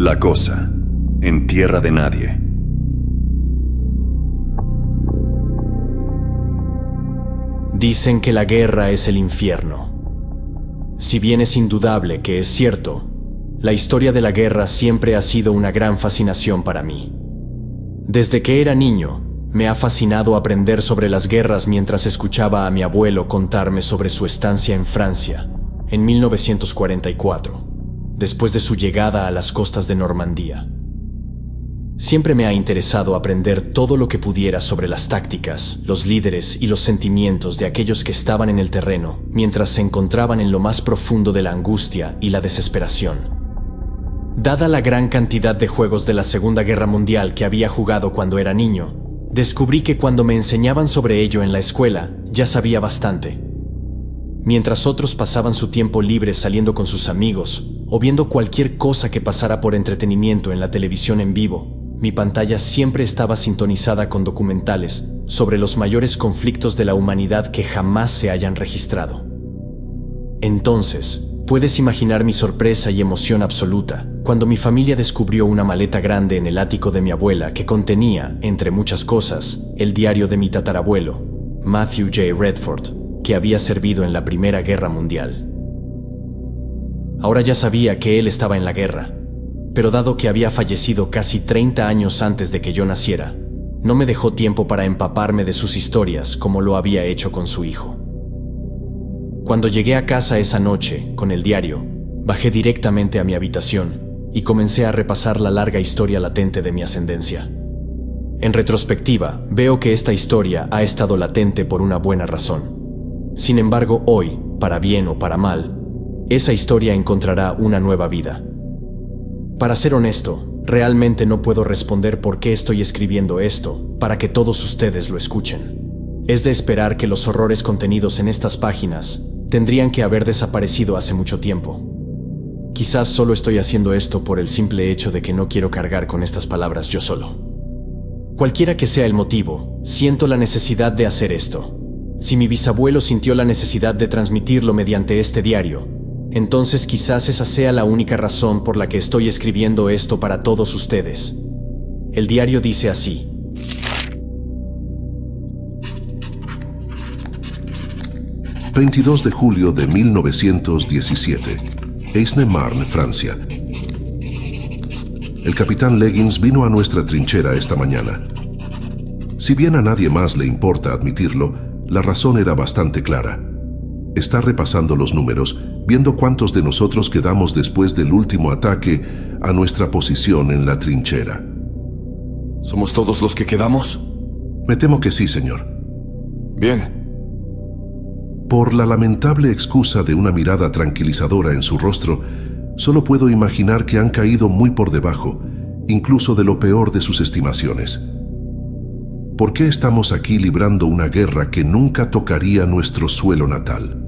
La Cosa, en tierra de nadie. Dicen que la guerra es el infierno. Si bien es indudable que es cierto, la historia de la guerra siempre ha sido una gran fascinación para mí. Desde que era niño, me ha fascinado aprender sobre las guerras mientras escuchaba a mi abuelo contarme sobre su estancia en Francia, en 1944, después de su llegada a las costas de Normandía. Siempre me ha interesado aprender todo lo que pudiera sobre las tácticas, los líderes y los sentimientos de aquellos que estaban en el terreno mientras se encontraban en lo más profundo de la angustia y la desesperación. Dada la gran cantidad de juegos de la Segunda Guerra Mundial que había jugado cuando era niño, descubrí que cuando me enseñaban sobre ello en la escuela, ya sabía bastante. Mientras otros pasaban su tiempo libre saliendo con sus amigos o viendo cualquier cosa que pasara por entretenimiento en la televisión en vivo, mi pantalla siempre estaba sintonizada con documentales sobre los mayores conflictos de la humanidad que jamás se hayan registrado. Entonces, puedes imaginar mi sorpresa y emoción absoluta cuando mi familia descubrió una maleta grande en el ático de mi abuela que contenía, entre muchas cosas, el diario de mi tatarabuelo, Matthew J. Redford, que había servido en la Primera Guerra Mundial. Ahora ya sabía que él estaba en la guerra, pero dado que había fallecido casi 30 años antes de que yo naciera, no me dejó tiempo para empaparme de sus historias como lo había hecho con su hijo. Cuando llegué a casa esa noche, con el diario, bajé directamente a mi habitación y comencé a repasar la larga historia latente de mi ascendencia. En retrospectiva, veo que esta historia ha estado latente por una buena razón. Sin embargo, hoy, para bien o para mal, esa historia encontrará una nueva vida. Para ser honesto, realmente no puedo responder por qué estoy escribiendo esto para que todos ustedes lo escuchen. Es de esperar que los horrores contenidos en estas páginas tendrían que haber desaparecido hace mucho tiempo. Quizás solo estoy haciendo esto por el simple hecho de que no quiero cargar con estas palabras yo solo. Cualquiera que sea el motivo, siento la necesidad de hacer esto. Si mi bisabuelo sintió la necesidad de transmitirlo mediante este diario, entonces quizás esa sea la única razón por la que estoy escribiendo esto para todos ustedes. El diario dice así: «22 de julio de 1917, Aisne-Marne, Francia. El capitán Leggins vino a nuestra trinchera esta mañana. Si bien a nadie más le importa admitirlo, la razón era bastante clara. Está repasando los números, viendo cuántos de nosotros quedamos después del último ataque a nuestra posición en la trinchera». ¿Somos todos los que quedamos? Me temo que sí, señor. Bien. Por la lamentable excusa de una mirada tranquilizadora en su rostro, solo puedo imaginar que han caído muy por debajo, incluso de lo peor de sus estimaciones. ¿Por qué estamos aquí librando una guerra que nunca tocaría nuestro suelo natal?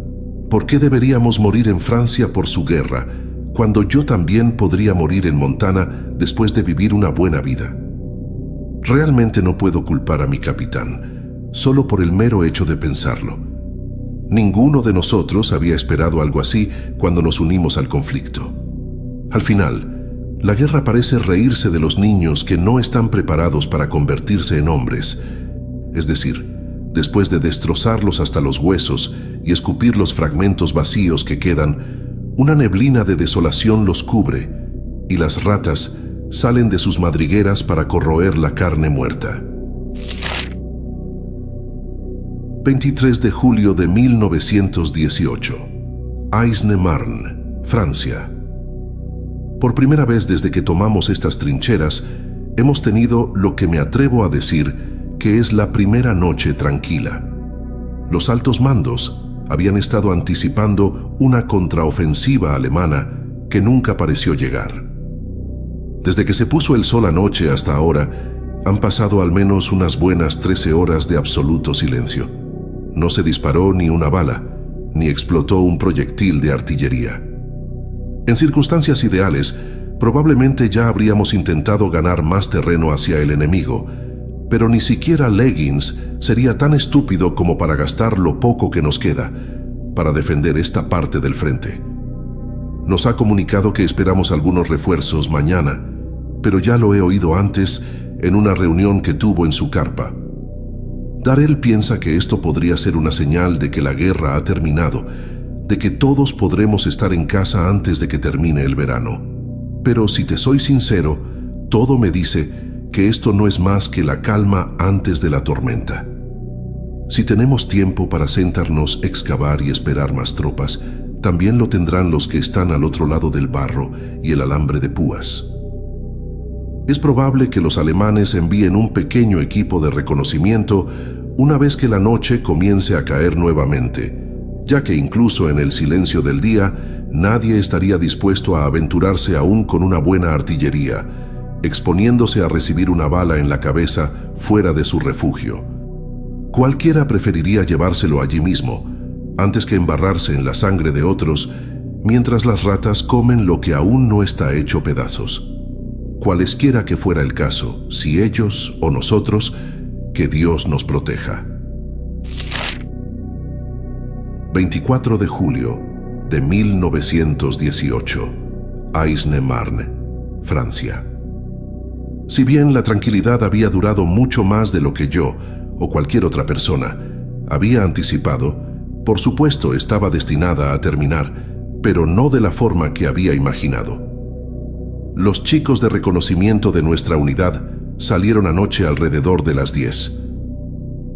¿Por qué deberíamos morir en Francia por su guerra, cuando yo también podría morir en Montana después de vivir una buena vida? Realmente no puedo culpar a mi capitán, solo por el mero hecho de pensarlo. Ninguno de nosotros había esperado algo así cuando nos unimos al conflicto. Al final, la guerra parece reírse de los niños que no están preparados para convertirse en hombres. Es decir, después de destrozarlos hasta los huesos y escupir los fragmentos vacíos que quedan, una neblina de desolación los cubre y las ratas salen de sus madrigueras para corroer la carne muerta. 23 de julio de 1918, Aisne-Marne, Francia. Por primera vez desde que tomamos estas trincheras, hemos tenido lo que me atrevo a decir que es la primera noche tranquila. Los altos mandos habían estado anticipando una contraofensiva alemana que nunca pareció llegar. Desde que se puso el sol anoche hasta ahora, han pasado al menos unas buenas 13 horas de absoluto silencio. No se disparó ni una bala, ni explotó un proyectil de artillería. En circunstancias ideales, probablemente ya habríamos intentado ganar más terreno hacia el enemigo, pero ni siquiera Leggins sería tan estúpido como para gastar lo poco que nos queda para defender esta parte del frente. Nos ha comunicado que esperamos algunos refuerzos mañana, pero ya lo he oído antes en una reunión que tuvo en su carpa. Darrell piensa que esto podría ser una señal de que la guerra ha terminado, de que todos podremos estar en casa antes de que termine el verano. Pero si te soy sincero, todo me dice que esto no es más que la calma antes de la tormenta. Si tenemos tiempo para sentarnos, excavar y esperar más tropas, también lo tendrán los que están al otro lado del barro y el alambre de púas. Es probable que los alemanes envíen un pequeño equipo de reconocimiento una vez que la noche comience a caer nuevamente, ya que incluso en el silencio del día nadie estaría dispuesto a aventurarse aún con una buena artillería, exponiéndose a recibir una bala en la cabeza fuera de su refugio. Cualquiera preferiría llevárselo allí mismo, antes que embarrarse en la sangre de otros, mientras las ratas comen lo que aún no está hecho pedazos. Cualesquiera que fuera el caso, si ellos o nosotros, que Dios nos proteja. 24 de julio de 1918, Aisne-Marne, Francia. Si bien la tranquilidad había durado mucho más de lo que yo, o cualquier otra persona, había anticipado, por supuesto estaba destinada a terminar, pero no de la forma que había imaginado. Los chicos de reconocimiento de nuestra unidad salieron anoche alrededor de las 10.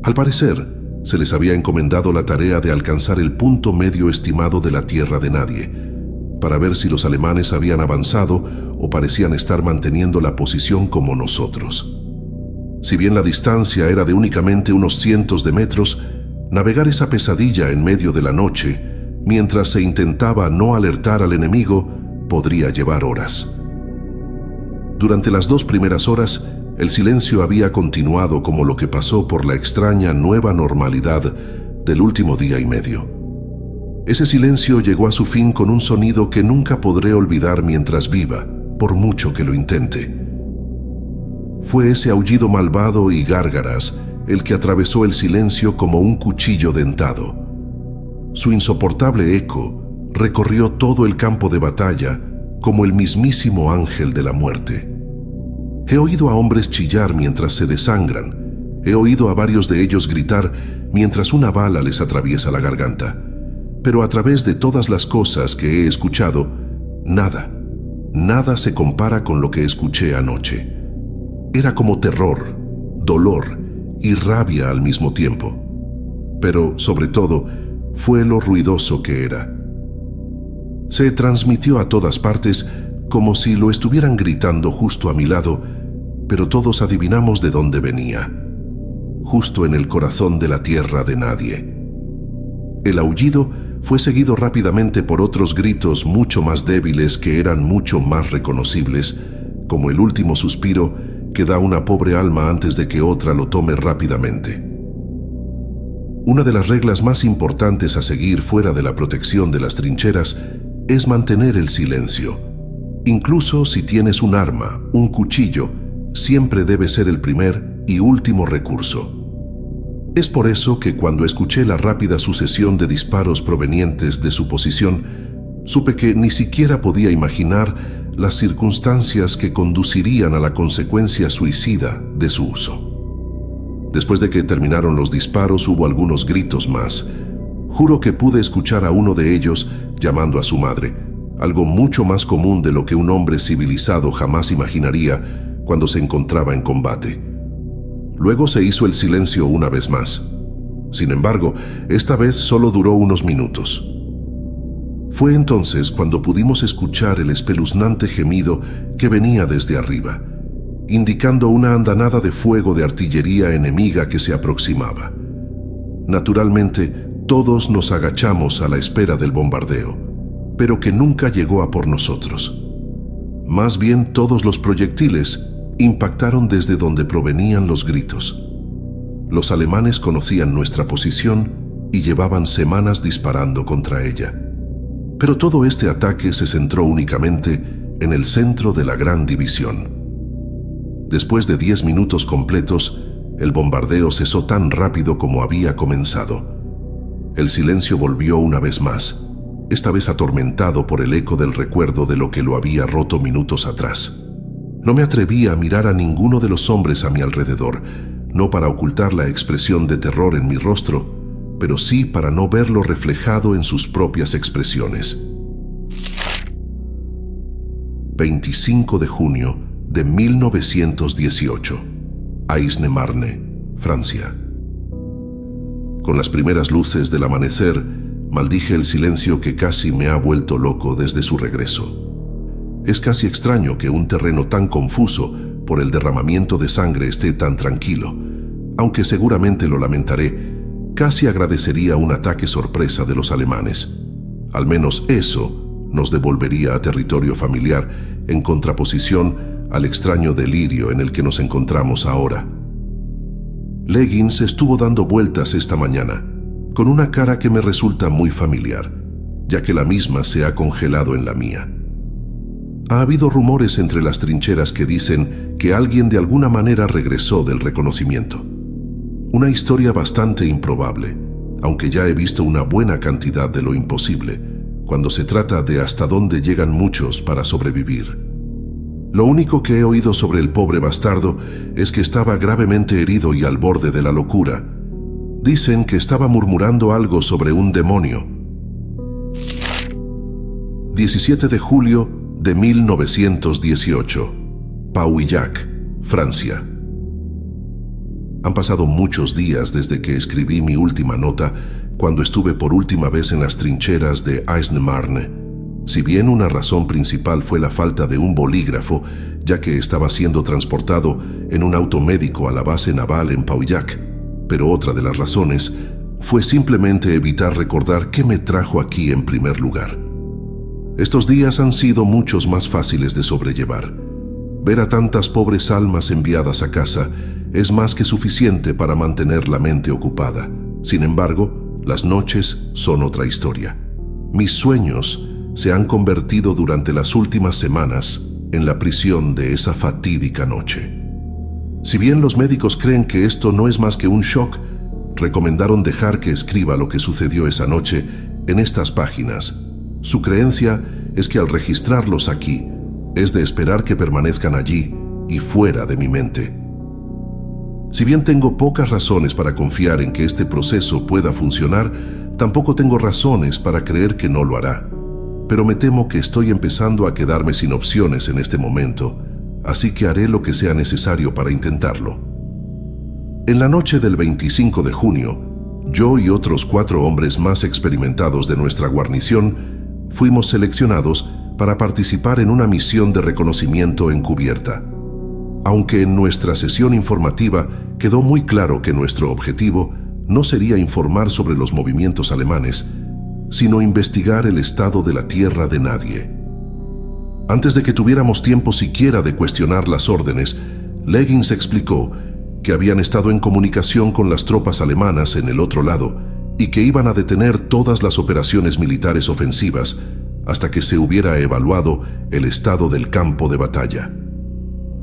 Al parecer, se les había encomendado la tarea de alcanzar el punto medio estimado de la tierra de nadie, para ver si los alemanes habían avanzado o parecían estar manteniendo la posición como nosotros. Si bien la distancia era de únicamente unos cientos de metros, navegar esa pesadilla en medio de la noche, mientras se intentaba no alertar al enemigo, podría llevar horas. Durante las 2 primeras horas, el silencio había continuado como lo que pasó por la extraña nueva normalidad del último día y medio. Ese silencio llegó a su fin con un sonido que nunca podré olvidar mientras viva, por mucho que lo intente. Fue ese aullido malvado y gárgaras el que atravesó el silencio como un cuchillo dentado. Su insoportable eco recorrió todo el campo de batalla como el mismísimo ángel de la muerte. He oído a hombres chillar mientras se desangran. He oído a varios de ellos gritar mientras una bala les atraviesa la garganta. Pero a través de todas las cosas que he escuchado, nada se compara con lo que escuché anoche. Era como terror, dolor y rabia al mismo tiempo. Pero, sobre todo, fue lo ruidoso que era. Se transmitió a todas partes como si lo estuvieran gritando justo a mi lado, pero todos adivinamos de dónde venía. Justo en el corazón de la tierra de nadie. El aullido fue seguido rápidamente por otros gritos mucho más débiles que eran mucho más reconocibles, como el último suspiro que da una pobre alma antes de que otra lo tome rápidamente. Una de las reglas más importantes a seguir fuera de la protección de las trincheras es mantener el silencio. Incluso si tienes un arma, un cuchillo, siempre debe ser el primer y último recurso. Es por eso que cuando escuché la rápida sucesión de disparos provenientes de su posición, supe que ni siquiera podía imaginar las circunstancias que conducirían a la consecuencia suicida de su uso. Después de que terminaron los disparos, hubo algunos gritos más. Juro que pude escuchar a uno de ellos llamando a su madre, algo mucho más común de lo que un hombre civilizado jamás imaginaría cuando se encontraba en combate. Luego se hizo el silencio una vez más. Sin embargo, esta vez solo duró unos minutos. Fue entonces cuando pudimos escuchar el espeluznante gemido que venía desde arriba, indicando una andanada de fuego de artillería enemiga que se aproximaba. Naturalmente, todos nos agachamos a la espera del bombardeo, pero que nunca llegó a por nosotros. Más bien, todos los proyectiles impactaron desde donde provenían los gritos. Los alemanes conocían nuestra posición y llevaban semanas disparando contra ella. Pero todo este ataque se centró únicamente en el centro de la gran división. Después de 10 minutos completos, el bombardeo cesó tan rápido como había comenzado. El silencio volvió una vez más, esta vez atormentado por el eco del recuerdo de lo que lo había roto minutos atrás. No me atreví a mirar a ninguno de los hombres a mi alrededor, no para ocultar la expresión de terror en mi rostro, pero sí para no verlo reflejado en sus propias expresiones. 25 de junio de 1918. Aisne-Marne, Francia. Con las primeras luces del amanecer, maldije el silencio que casi me ha vuelto loco desde su regreso. Es casi extraño que un terreno tan confuso por el derramamiento de sangre esté tan tranquilo. Aunque seguramente lo lamentaré, casi agradecería un ataque sorpresa de los alemanes. Al menos eso nos devolvería a territorio familiar en contraposición al extraño delirio en el que nos encontramos ahora. Leggins estuvo dando vueltas esta mañana, con una cara que me resulta muy familiar, ya que la misma se ha congelado en la mía. Ha habido rumores entre las trincheras que dicen que alguien de alguna manera regresó del reconocimiento. Una historia bastante improbable, aunque ya he visto una buena cantidad de lo imposible, cuando se trata de hasta dónde llegan muchos para sobrevivir. Lo único que he oído sobre el pobre bastardo es que estaba gravemente herido y al borde de la locura. Dicen que estaba murmurando algo sobre un demonio. 17 de julio de 1918. Pauillac, Francia. Han pasado muchos días desde que escribí mi última nota, cuando estuve por última vez en las trincheras de Aisne-Marne. Si bien una razón principal fue la falta de un bolígrafo, ya que estaba siendo transportado en un auto médico a la base naval en Pauillac, pero otra de las razones fue simplemente evitar recordar qué me trajo aquí en primer lugar. Estos días han sido muchos más fáciles de sobrellevar. Ver a tantas pobres almas enviadas a casa es más que suficiente para mantener la mente ocupada. Sin embargo, las noches son otra historia. Mis sueños se han convertido durante las últimas semanas en la prisión de esa fatídica noche. Si bien los médicos creen que esto no es más que un shock, recomendaron dejar que escriba lo que sucedió esa noche en estas páginas. Su creencia es que al registrarlos aquí, es de esperar que permanezcan allí y fuera de mi mente. Si bien tengo pocas razones para confiar en que este proceso pueda funcionar, tampoco tengo razones para creer que no lo hará. Pero me temo que estoy empezando a quedarme sin opciones en este momento, así que haré lo que sea necesario para intentarlo. En la noche del 25 de junio, yo y otros 4 hombres más experimentados de nuestra guarnición fuimos seleccionados para participar en una misión de reconocimiento encubierta. Aunque en nuestra sesión informativa quedó muy claro que nuestro objetivo no sería informar sobre los movimientos alemanes, sino investigar el estado de la tierra de nadie. Antes de que tuviéramos tiempo siquiera de cuestionar las órdenes, Leggins explicó que habían estado en comunicación con las tropas alemanas en el otro lado y que iban a detener todas las operaciones militares ofensivas hasta que se hubiera evaluado el estado del campo de batalla.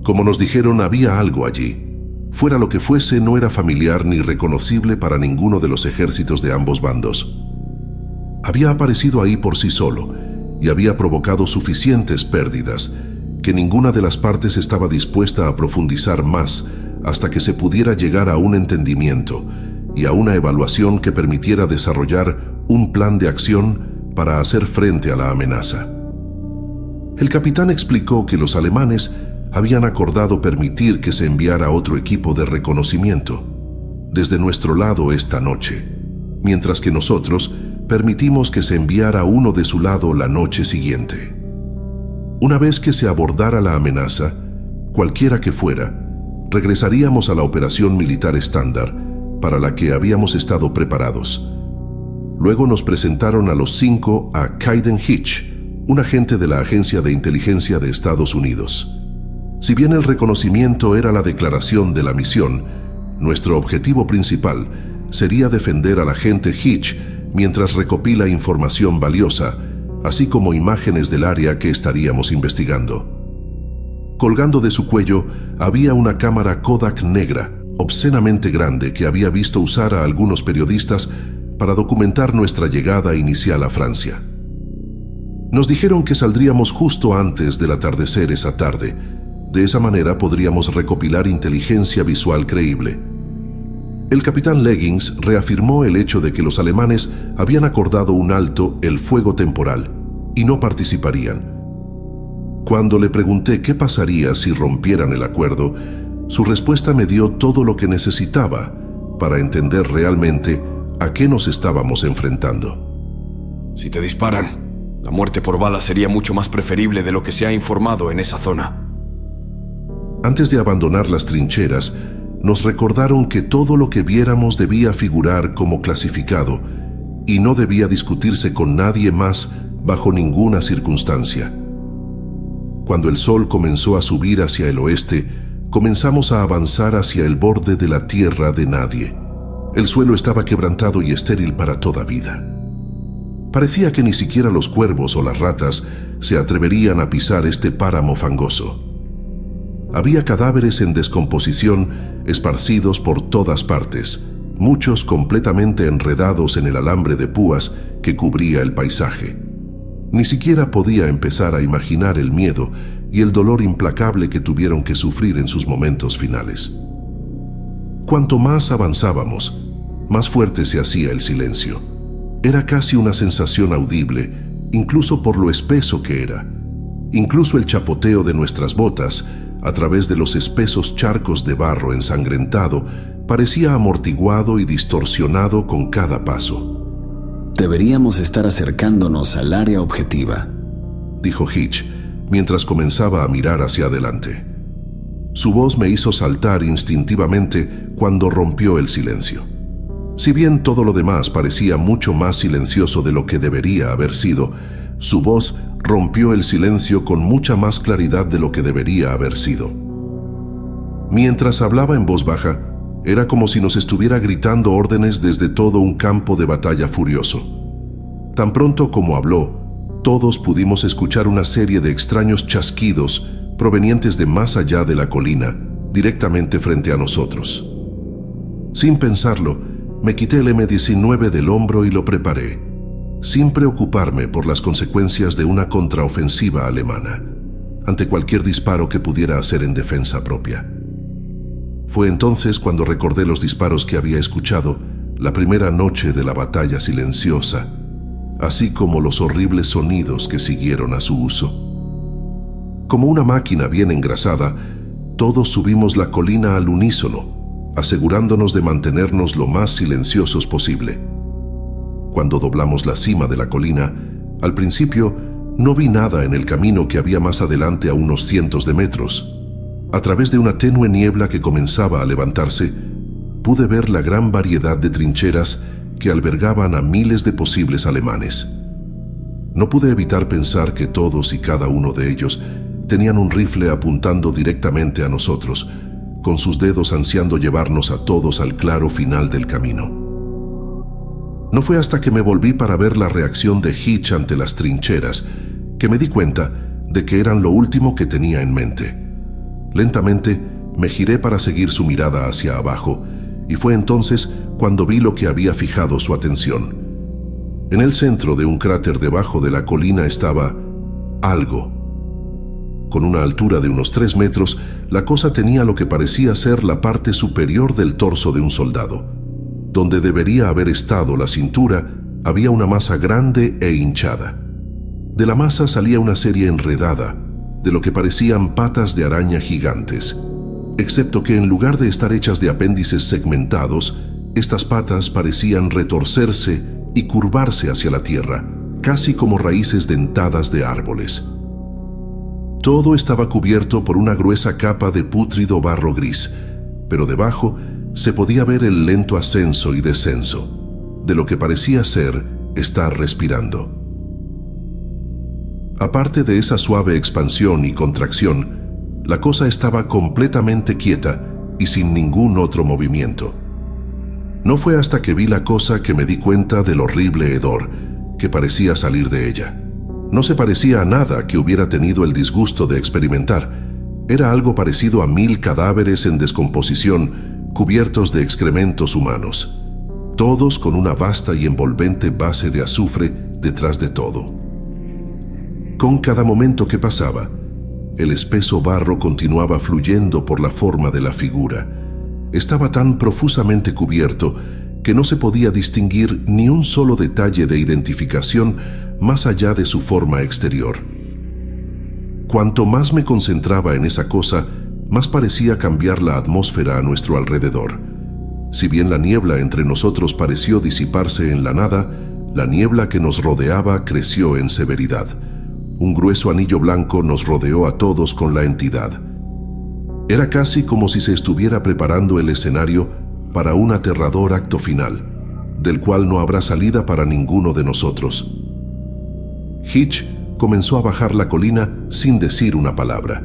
Como nos dijeron, había algo allí. Fuera lo que fuese, no era familiar ni reconocible para ninguno de los ejércitos de ambos bandos. Había aparecido ahí por sí solo y había provocado suficientes pérdidas que ninguna de las partes estaba dispuesta a profundizar más hasta que se pudiera llegar a un entendimiento y a una evaluación que permitiera desarrollar un plan de acción para hacer frente a la amenaza. El capitán explicó que los alemanes habían acordado permitir que se enviara otro equipo de reconocimiento desde nuestro lado esta noche, mientras que nosotros permitimos que se enviara uno de su lado la noche siguiente. Una vez que se abordara la amenaza, cualquiera que fuera, regresaríamos a la operación militar estándar para la que habíamos estado preparados. Luego nos presentaron a los 5 a Kayden Hitch, un agente de la Agencia de Inteligencia de Estados Unidos. Si bien el reconocimiento era la declaración de la misión, nuestro objetivo principal sería defender al agente Hitch mientras recopila información valiosa, así como imágenes del área que estaríamos investigando. Colgando de su cuello había una cámara Kodak negra, obscenamente grande, que había visto usar a algunos periodistas para documentar nuestra llegada inicial a Francia. Nos dijeron que saldríamos justo antes del atardecer esa tarde, De esa manera podríamos recopilar inteligencia visual creíble. El capitán Leggings reafirmó el hecho de que los alemanes habían acordado un alto el fuego temporal y no participarían. Cuando le pregunté qué pasaría si rompieran el acuerdo, su respuesta me dio todo lo que necesitaba para entender realmente a qué nos estábamos enfrentando. Si te disparan, la muerte por bala sería mucho más preferible de lo que se ha informado en esa zona. Antes de abandonar las trincheras, nos recordaron que todo lo que viéramos debía figurar como clasificado y no debía discutirse con nadie más bajo ninguna circunstancia. Cuando el sol comenzó a subir hacia el oeste, comenzamos a avanzar hacia el borde de la tierra de nadie. El suelo estaba quebrantado y estéril para toda vida. Parecía que ni siquiera los cuervos o las ratas se atreverían a pisar este páramo fangoso. Había cadáveres en descomposición esparcidos por todas partes, muchos completamente enredados en el alambre de púas que cubría el paisaje. Ni siquiera podía empezar a imaginar el miedo y el dolor implacable que tuvieron que sufrir en sus momentos finales. Cuanto más avanzábamos, más fuerte se hacía el silencio. Era casi una sensación audible, incluso por lo espeso que era. Incluso el chapoteo de nuestras botas a través de los espesos charcos de barro ensangrentado parecía amortiguado y distorsionado con cada paso. Deberíamos estar acercándonos al área objetiva, dijo Hitch, mientras comenzaba a mirar hacia adelante. Su voz me hizo saltar instintivamente cuando rompió el silencio. Si bien todo lo demás parecía mucho más silencioso de lo que debería haber sido, su voz rompió el silencio con mucha más claridad de lo que debería haber sido. Mientras hablaba en voz baja, era como si nos estuviera gritando órdenes desde todo un campo de batalla furioso. Tan pronto como habló, todos pudimos escuchar una serie de extraños chasquidos provenientes de más allá de la colina, directamente frente a nosotros. Sin pensarlo, me quité el M-19 del hombro y lo preparé, sin preocuparme por las consecuencias de una contraofensiva alemana, ante cualquier disparo que pudiera hacer en defensa propia. Fue entonces cuando recordé los disparos que había escuchado la primera noche de la batalla silenciosa, así como los horribles sonidos que siguieron a su uso. Como una máquina bien engrasada, todos subimos la colina al unísono, asegurándonos de mantenernos lo más silenciosos posible. Cuando doblamos la cima de la colina, al principio no vi nada en el camino que había más adelante a unos cientos de metros. A través de una tenue niebla que comenzaba a levantarse, pude ver la gran variedad de trincheras que albergaban a miles de posibles alemanes. No pude evitar pensar que todos y cada uno de ellos tenían un rifle apuntando directamente a nosotros, con sus dedos ansiando llevarnos a todos al claro final del camino. No fue hasta que me volví para ver la reacción de Hitch ante las trincheras que me di cuenta de que eran lo último que tenía en mente. Lentamente me giré para seguir su mirada hacia abajo, y fue entonces cuando vi lo que había fijado su atención. En el centro de un cráter debajo de la colina estaba algo. Con una altura de unos 3 metros, la cosa tenía lo que parecía ser la parte superior del torso de un soldado. Donde debería haber estado la cintura, había una masa grande e hinchada. De la masa salía una serie enredada, de lo que parecían patas de araña gigantes, excepto que en lugar de estar hechas de apéndices segmentados, estas patas parecían retorcerse y curvarse hacia la tierra, casi como raíces dentadas de árboles. Todo estaba cubierto por una gruesa capa de pútrido barro gris, pero debajo se podía ver el lento ascenso y descenso de lo que parecía ser estar respirando. Aparte de esa suave expansión y contracción, la cosa estaba completamente quieta y sin ningún otro movimiento. No fue hasta que vi la cosa que me di cuenta del horrible hedor que parecía salir de ella. No se parecía a nada que hubiera tenido el disgusto de experimentar. Era algo parecido a 1000 cadáveres en descomposición cubiertos de excrementos humanos, todos con una vasta y envolvente base de azufre detrás de todo. Con cada momento que pasaba, el espeso barro continuaba fluyendo por la forma de la figura. Estaba tan profusamente cubierto que no se podía distinguir ni un solo detalle de identificación más allá de su forma exterior. Cuanto más me concentraba en esa cosa, más parecía cambiar la atmósfera a nuestro alrededor. Si bien la niebla entre nosotros pareció disiparse en la nada, la niebla que nos rodeaba creció en severidad. Un grueso anillo blanco nos rodeó a todos con la entidad. Era casi como si se estuviera preparando el escenario para un aterrador acto final, del cual no habrá salida para ninguno de nosotros. Hitch comenzó a bajar la colina sin decir una palabra,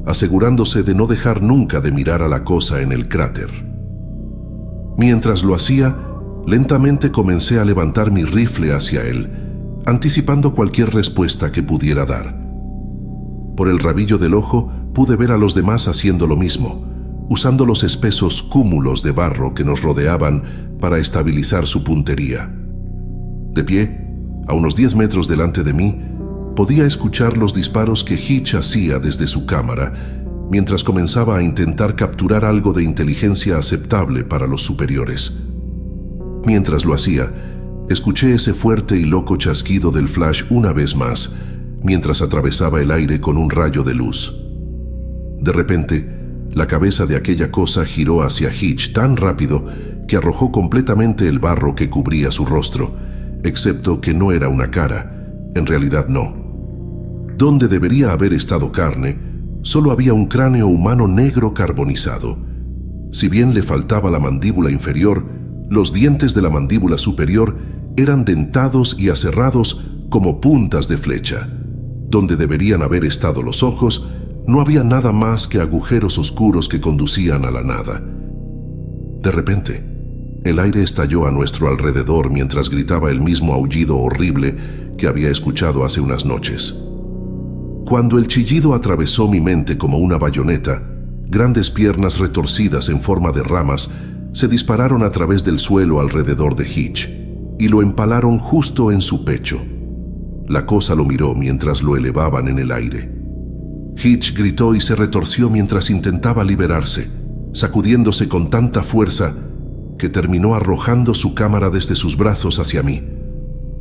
asegurándose de no dejar nunca de mirar a la cosa en el cráter. Mientras lo hacía, lentamente comencé a levantar mi rifle hacia él, anticipando cualquier respuesta que pudiera dar. Por el rabillo del ojo pude ver a los demás haciendo lo mismo, usando los espesos cúmulos de barro que nos rodeaban para estabilizar su puntería. De pie, a unos 10 metros delante de mí, podía escuchar los disparos que Hitch hacía desde su cámara, mientras comenzaba a intentar capturar algo de inteligencia aceptable para los superiores. Mientras lo hacía, escuché ese fuerte y loco chasquido del flash una vez más, mientras atravesaba el aire con un rayo de luz. De repente, la cabeza de aquella cosa giró hacia Hitch tan rápido que arrojó completamente el barro que cubría su rostro, excepto que no era una cara, en realidad no. Donde debería haber estado carne, solo había un cráneo humano negro carbonizado. Si bien le faltaba la mandíbula inferior, los dientes de la mandíbula superior eran dentados y aserrados como puntas de flecha. Donde deberían haber estado los ojos, no había nada más que agujeros oscuros que conducían a la nada. De repente, el aire estalló a nuestro alrededor mientras gritaba el mismo aullido horrible que había escuchado hace unas noches. Cuando el chillido atravesó mi mente como una bayoneta, grandes piernas retorcidas en forma de ramas se dispararon a través del suelo alrededor de Hitch y lo empalaron justo en su pecho. La cosa lo miró mientras lo elevaban en el aire. Hitch gritó y se retorció mientras intentaba liberarse, sacudiéndose con tanta fuerza que terminó arrojando su cámara desde sus brazos hacia mí.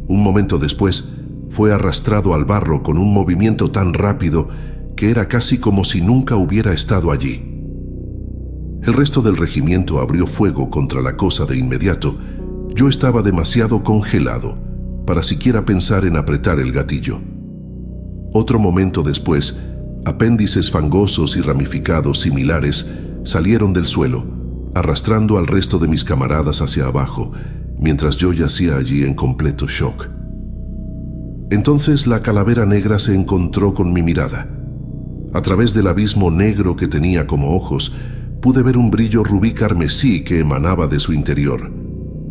Un momento después, fue arrastrado al barro con un movimiento tan rápido que era casi como si nunca hubiera estado allí. El resto del regimiento abrió fuego contra la cosa de inmediato. Yo estaba demasiado congelado para siquiera pensar en apretar el gatillo. Otro momento después, apéndices fangosos y ramificados similares salieron del suelo, arrastrando al resto de mis camaradas hacia abajo, mientras yo yacía allí en completo shock. Entonces la calavera negra se encontró con mi mirada. A través del abismo negro que tenía como ojos, pude ver un brillo rubí carmesí que emanaba de su interior.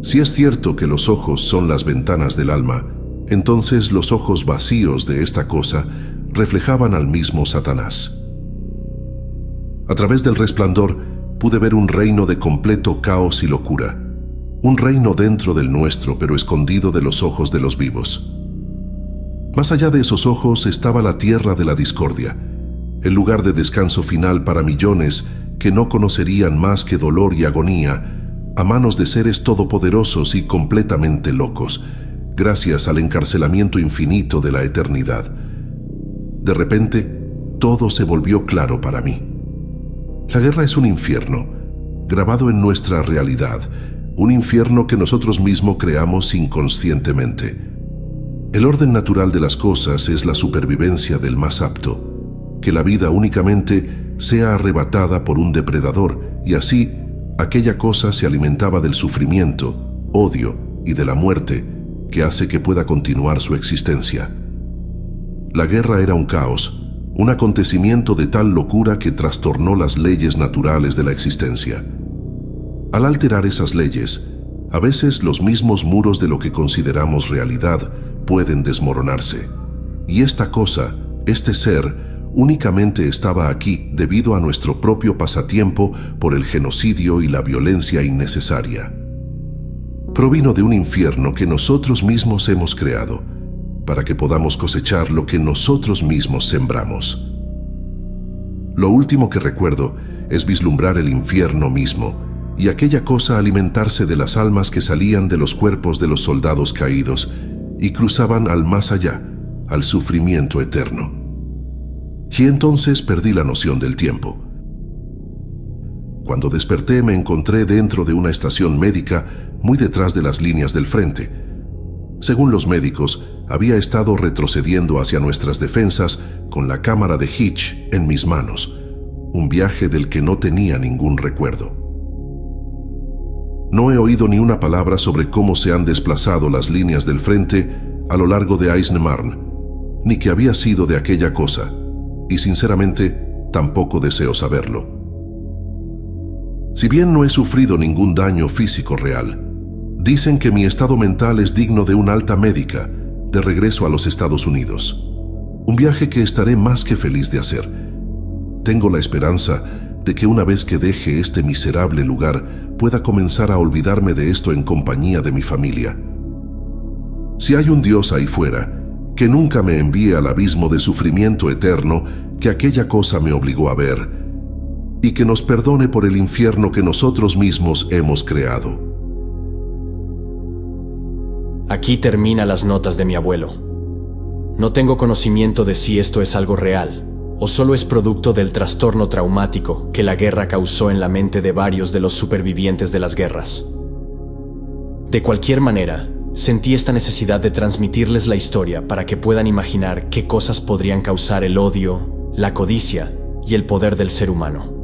Si es cierto que los ojos son las ventanas del alma, entonces los ojos vacíos de esta cosa reflejaban al mismo Satanás. A través del resplandor pude ver un reino de completo caos y locura, un reino dentro del nuestro pero escondido de los ojos de los vivos. Más allá de esos ojos estaba la tierra de la discordia, el lugar de descanso final para millones que no conocerían más que dolor y agonía a manos de seres todopoderosos y completamente locos, gracias al encarcelamiento infinito de la eternidad. De repente, todo se volvió claro para mí. La guerra es un infierno, grabado en nuestra realidad, un infierno que nosotros mismos creamos inconscientemente. El orden natural de las cosas es la supervivencia del más apto, que la vida únicamente sea arrebatada por un depredador, y así aquella cosa se alimentaba del sufrimiento, odio y de la muerte que hace que pueda continuar su existencia. La guerra era un caos, un acontecimiento de tal locura que trastornó las leyes naturales de la existencia. Al alterar esas leyes, a veces los mismos muros de lo que consideramos realidad pueden desmoronarse. Y esta cosa, este ser, únicamente estaba aquí debido a nuestro propio pasatiempo por el genocidio y la violencia innecesaria. Provino de un infierno que nosotros mismos hemos creado, para que podamos cosechar lo que nosotros mismos sembramos. Lo último que recuerdo es vislumbrar el infierno mismo y aquella cosa alimentarse de las almas que salían de los cuerpos de los soldados caídos y cruzaban al más allá, al sufrimiento eterno. Y entonces perdí la noción del tiempo. Cuando desperté me encontré dentro de una estación médica muy detrás de las líneas del frente. Según los médicos, había estado retrocediendo hacia nuestras defensas con la cámara de Hitch en mis manos, un viaje del que no tenía ningún recuerdo. No he oído ni una palabra sobre cómo se han desplazado las líneas del frente a lo largo de Aisne-Marne, ni qué había sido de aquella cosa, y sinceramente tampoco deseo saberlo. Si bien no he sufrido ningún daño físico real, dicen que mi estado mental es digno de una alta médica de regreso a los Estados Unidos. Un viaje que estaré más que feliz de hacer. Tengo la esperanza de que una vez que deje este miserable lugar pueda comenzar a olvidarme de esto en compañía de mi familia. Si hay un Dios ahí fuera, que nunca me envíe al abismo de sufrimiento eterno que aquella cosa me obligó a ver, y que nos perdone por el infierno que nosotros mismos hemos creado. Aquí terminan las notas de mi abuelo. No tengo conocimiento de si esto es algo real o solo es producto del trastorno traumático que la guerra causó en la mente de varios de los supervivientes de las guerras. De cualquier manera, sentí esta necesidad de transmitirles la historia para que puedan imaginar qué cosas podrían causar el odio, la codicia y el poder del ser humano.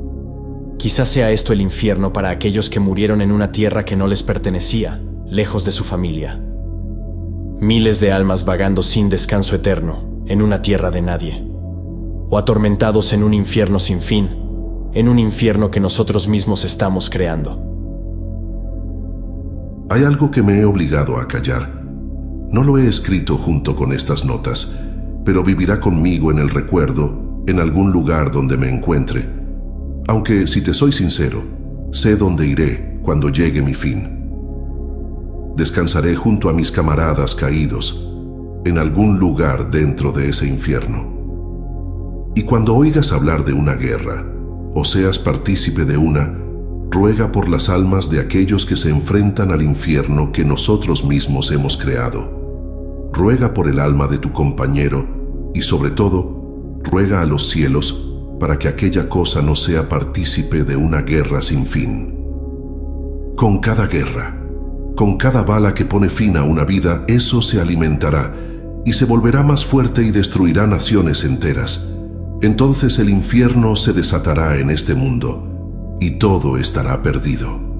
Quizás sea esto el infierno para aquellos que murieron en una tierra que no les pertenecía, lejos de su familia. Miles de almas vagando sin descanso eterno en una tierra de nadie, o atormentados en un infierno sin fin, en un infierno que nosotros mismos estamos creando. Hay algo que me he obligado a callar. No lo he escrito junto con estas notas, pero vivirá conmigo en el recuerdo, en algún lugar donde me encuentre. Aunque, si te soy sincero, sé dónde iré cuando llegue mi fin. Descansaré junto a mis camaradas caídos, en algún lugar dentro de ese infierno. Y cuando oigas hablar de una guerra, o seas partícipe de una, ruega por las almas de aquellos que se enfrentan al infierno que nosotros mismos hemos creado. Ruega por el alma de tu compañero y, sobre todo, ruega a los cielos para que aquella cosa no sea partícipe de una guerra sin fin. Con cada guerra, con cada bala que pone fin a una vida, eso se alimentará y se volverá más fuerte y destruirá naciones enteras. Entonces el infierno se desatará en este mundo y todo estará perdido.